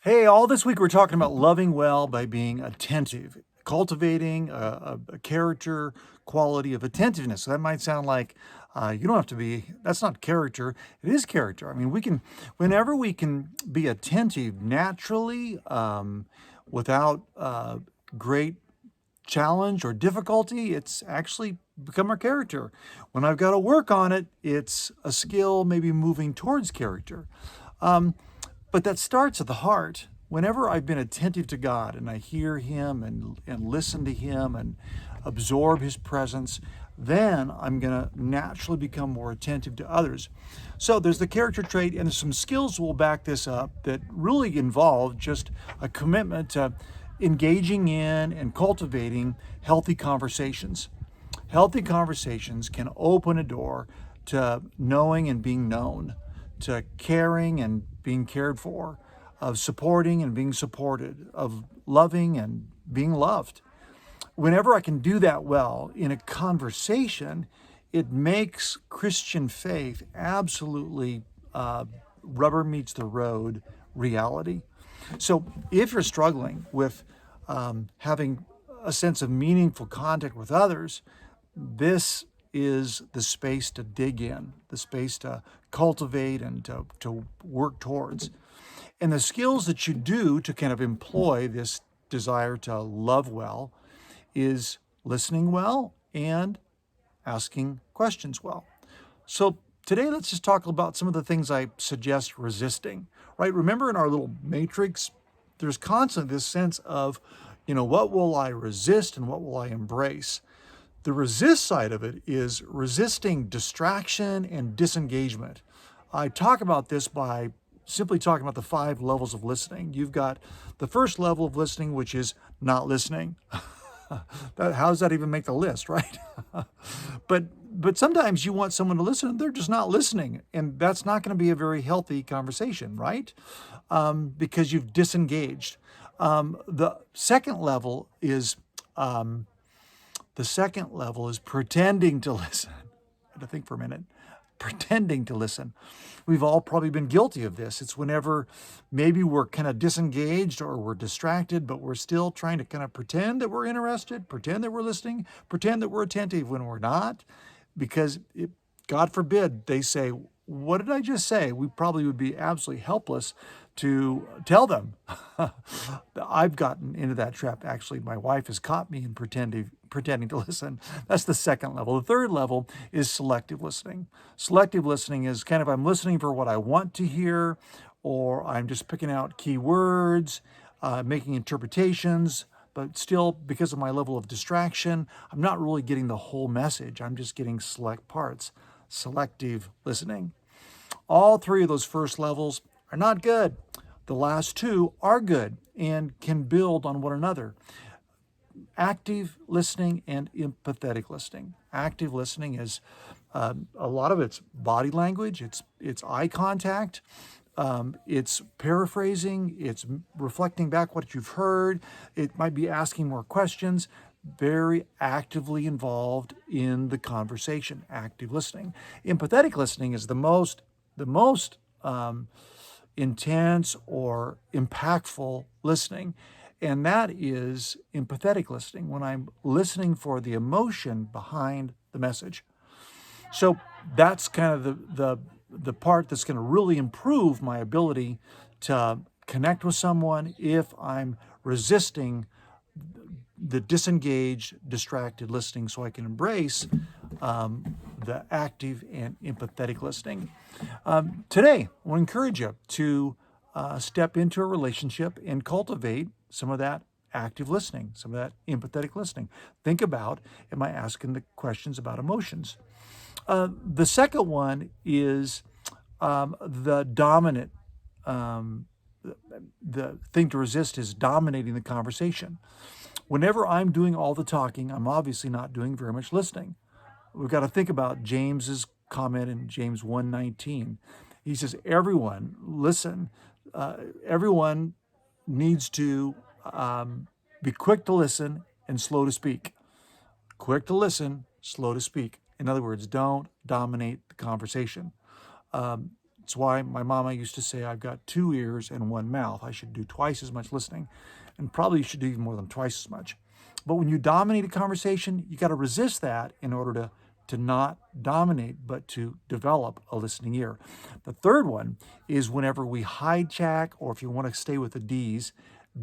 Hey, all this week we're talking about loving well by being attentive, cultivating a character quality of attentiveness. So that might sound like you don't have to be, that's not character, it is character. I mean, whenever we can be attentive naturally without great challenge or difficulty, it's actually become our character. When I've got to work on it, it's a skill maybe moving towards character. But that starts at the heart. Whenever I've been attentive to God and I hear Him and listen to Him and absorb His presence, then I'm going to naturally become more attentive to others. So there's the character trait, and there's some skills will back this up that really involve just a commitment to engaging in and cultivating healthy conversations. Healthy conversations can open a door to knowing and being known, to caring and being cared for, of supporting and being supported, of loving and being loved. Whenever I can do that well in a conversation, it makes Christian faith absolutely rubber meets the road reality. So if you're struggling with having a sense of meaningful contact with others, this is the space to dig in, the space to cultivate and to work towards. And the skills that you do to kind of employ this desire to love well is listening well and asking questions well. So today, let's just talk about some of the things I suggest resisting, right? Remember in our little matrix, there's constantly this sense of, what will I resist and what will I embrace? The resist side of it is resisting distraction and disengagement. I talk about this by simply talking about the 5 levels of listening. You've got the first level of listening, which is not listening. How does that even make the list, right? But sometimes you want someone to listen and they're just not listening. And that's not going to be a very healthy conversation, right? Because you've disengaged. The second level is pretending to listen. I had to think for a minute. Pretending to listen. We've all probably been guilty of this. It's whenever maybe we're kind of disengaged or we're distracted, but we're still trying to kind of pretend that we're interested, pretend that we're listening, pretend that we're attentive when we're not, because God forbid they say, "What did I just say?" We probably would be absolutely helpless to tell them. I've gotten into that trap. Actually, my wife has caught me in pretending to listen. That's the second level. The third level is selective listening. Selective listening is kind of I'm listening for what I want to hear, or I'm just picking out key words, making interpretations, but still, because of my level of distraction, I'm not really getting the whole message. I'm just getting select parts. Selective listening. All 3 of those first levels are not good. The last 2 are good and can build on one another. Active listening and empathetic listening. Active listening is a lot of it's body language, it's eye contact, it's paraphrasing, it's reflecting back what you've heard, it might be asking more questions, very actively involved in the conversation, active listening. Empathetic listening is the most intense or impactful listening. And that is empathetic listening, when I'm listening for the emotion behind the message. So that's kind of the part that's going to really improve my ability to connect with someone if I'm resisting the disengaged, distracted listening, so I can embrace the active and empathetic listening. Today, I want to encourage you to step into a relationship and cultivate some of that active listening, some of that empathetic listening. Think about, am I asking the questions about emotions? The second one is the dominant, the thing to resist is dominating the conversation. Whenever I'm doing all the talking, I'm obviously not doing very much listening. We've got to think about James's comment in James 1:19. He says, everyone, listen, everyone needs to be quick to listen and slow to speak. Quick to listen, slow to speak. In other words, don't dominate the conversation. It's why my mama used to say, I've got 2 ears and 1 mouth. I should do twice as much listening, and probably should do even more than twice as much. But when you dominate a conversation, you got to resist that in order to not dominate, but to develop a listening ear. The third one is whenever we hijack, or if you want to stay with the D's,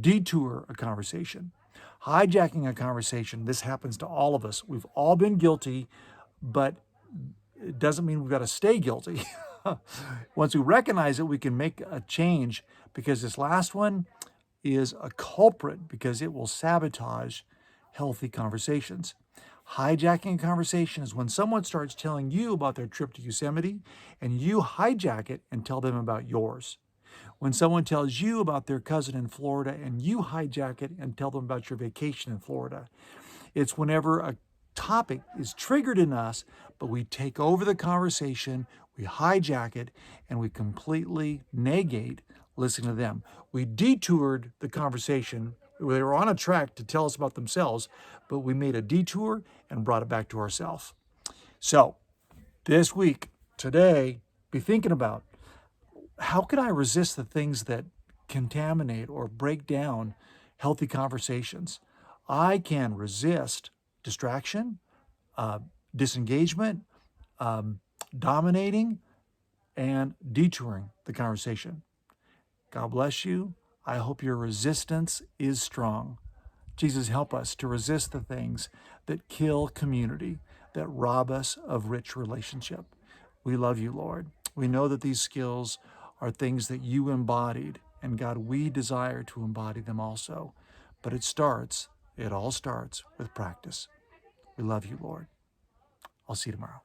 detour a conversation. Hijacking a conversation, this happens to all of us. We've all been guilty, but it doesn't mean we've got to stay guilty. Once we recognize it, we can make a change, because this last one is a culprit because it will sabotage healthy conversations. Hijacking a conversation is when someone starts telling you about their trip to Yosemite and you hijack it and tell them about yours. When someone tells you about their cousin in Florida and you hijack it and tell them about your vacation in Florida. It's whenever a topic is triggered in us, but we take over the conversation, we hijack it, and we completely negate listening to them. We detoured the conversation. They were on a track to tell us about themselves, but we made a detour and brought it back to ourselves. So this week, today, be thinking about, how can I resist the things that contaminate or break down healthy conversations? I can resist distraction, disengagement, dominating, and detouring the conversation. God bless you. I hope your resistance is strong. Jesus, help us to resist the things that kill community, that rob us of rich relationship. We love you, Lord. We know that these skills are things that you embodied, and God, we desire to embody them also. But it all starts with practice. We love you, Lord. I'll see you tomorrow.